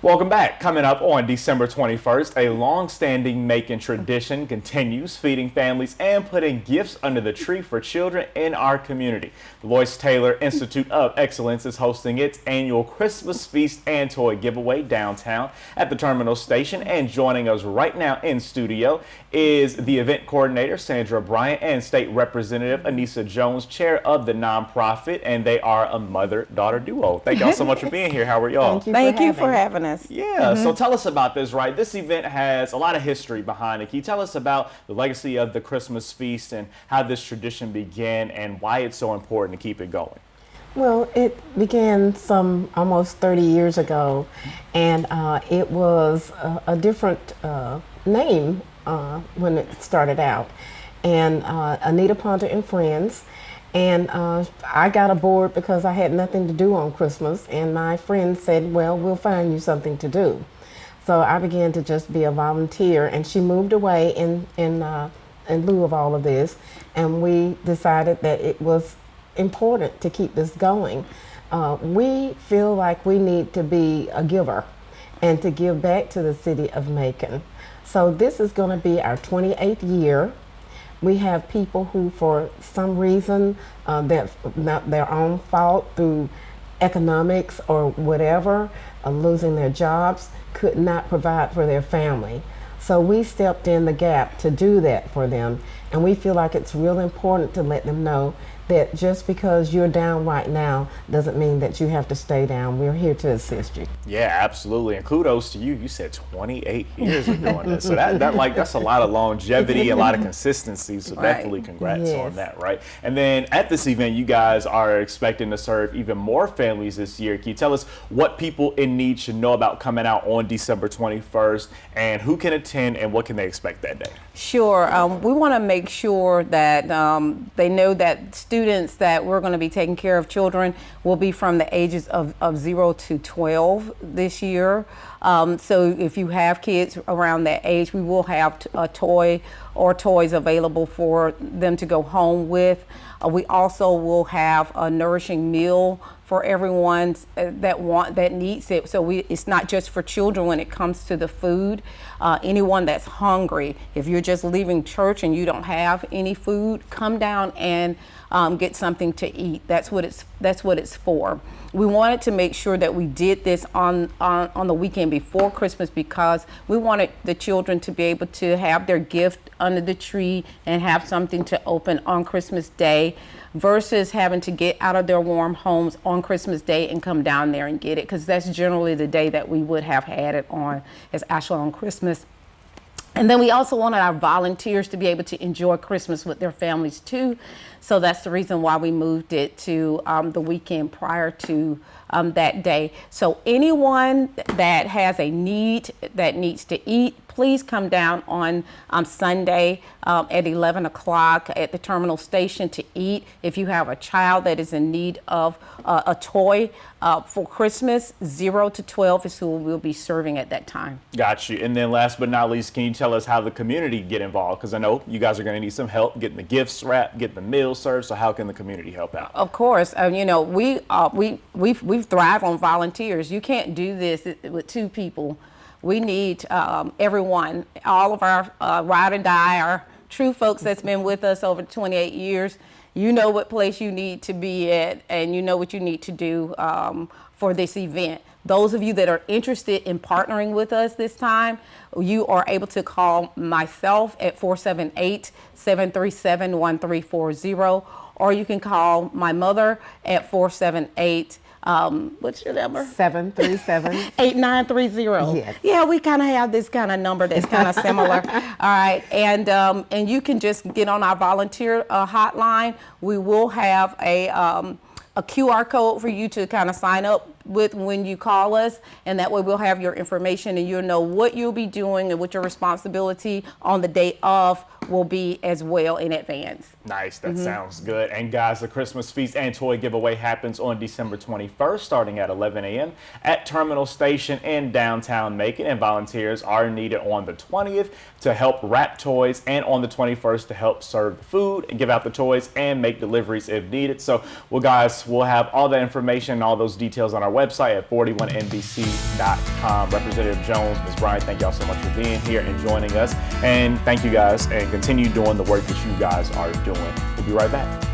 Welcome back. Coming up on December 21st, a long-standing Macon tradition continues, feeding families and putting gifts under the tree for children in our community. The Lois Taylor Institute of Excellence is hosting its annual Christmas feast and toy giveaway downtown at the terminal station. And joining us right now in studio is the event coordinator, Sandra Bryant, and State Representative Anissa Jones, chair of the nonprofit, and they are a mother-daughter duo. Thank y'all so much for being here. How are y'all? Thank you for having us. Yeah, so tell us about this, right? This event has a lot of history behind it. Can you tell us about the legacy of the Christmas feast and how this tradition began and why it's so important to keep it going? Well, it began some almost 30 years ago, and it was a different name when it started out. And Anita Ponter and Friends. And I got aboard because I had nothing to do on Christmas, and my friend said, well, we'll find you something to do. So I began to just be a volunteer, and she moved away in lieu of all of this, and we decided that it was important to keep this going. We feel like we need to be a giver and to give back to the city of Macon. So this is going to be our 28th year. We have people who, for some reason, that's not their own fault through economics or whatever, losing their jobs, could not provide for their family. So we stepped in the gap to do that for them. And we feel like it's real important to let them know that just because you're down right now doesn't mean that you have to stay down. We're here to assist you. Yeah, absolutely. And kudos to you. You said 28 years of doing this. So that's a lot of longevity, a lot of consistency. So definitely congrats on that, right? And then at this event, you guys are expecting to serve even more families this year. Can you tell us what people in need should know about coming out on December 21st and who can attend and what can they expect that day? Sure. We want to make sure that they know that students that we're going to be taking care of children will be from the ages of 0 to 12 this year. So if you have kids around that age, we will have a toy or toys available for them to go home with. We also will have a nourishing meal for everyone that needs it. So it's not just for children when it comes to the food. Anyone that's hungry, if you're just leaving church and you don't have any food, come down and get something to eat. That's what it's for. We wanted to make sure that we did this on the weekend before Christmas because we wanted the children to be able to have their gift under the tree and have something to open on Christmas Day versus having to get out of their warm homes on Christmas Day and come down there and get it, because that's generally the day that we would have had it on, is actually on Christmas. And then we also wanted our volunteers to be able to enjoy Christmas with their families too. So that's the reason why we moved it to the weekend prior to that day. So anyone that has a need that needs to eat, please come down on Sunday at 11 o'clock at the terminal station to eat. If you have a child that is in need of a toy for Christmas, 0 to 12 is who we'll be serving at that time. Got you. And then last but not least, can you tell us how the community get involved? Because I know you guys are going to need some help getting the gifts wrapped, getting the meals served. So how can the community help out? Of course. You know, we thrive on volunteers. You can't do this with two people. We need everyone, all of our ride or die, our true folks that's been with us over 28 years. You know what place you need to be at, and you know what you need to do for this event. Those of you that are interested in partnering with us this time, you are able to call myself at 478-737-1340, or you can call my mother at 478 what's your number? 737-8930. Yes. Yeah, we kind of have this kind of number that's kind of similar. All right, and you can just get on our volunteer hotline. We will have a QR code for you to kind of sign up with when you call us, and that way we'll have your information and you'll know what you'll be doing and what your responsibility on the day of will be as well in advance. Nice, that sounds good. And guys, the Christmas feast and toy giveaway happens on December 21st starting at 11 a.m. at Terminal Station in downtown Macon, and volunteers are needed on the 20th to help wrap toys and on the 21st to help serve the food and give out the toys and make deliveries if needed. So, well guys, we'll have all that information and all those details on our website at 41nbc.com. Representative Jones, Ms. Bryant, thank y'all so much for being here and joining us. And thank you guys, and continue doing the work that you guys are doing. We'll be right back.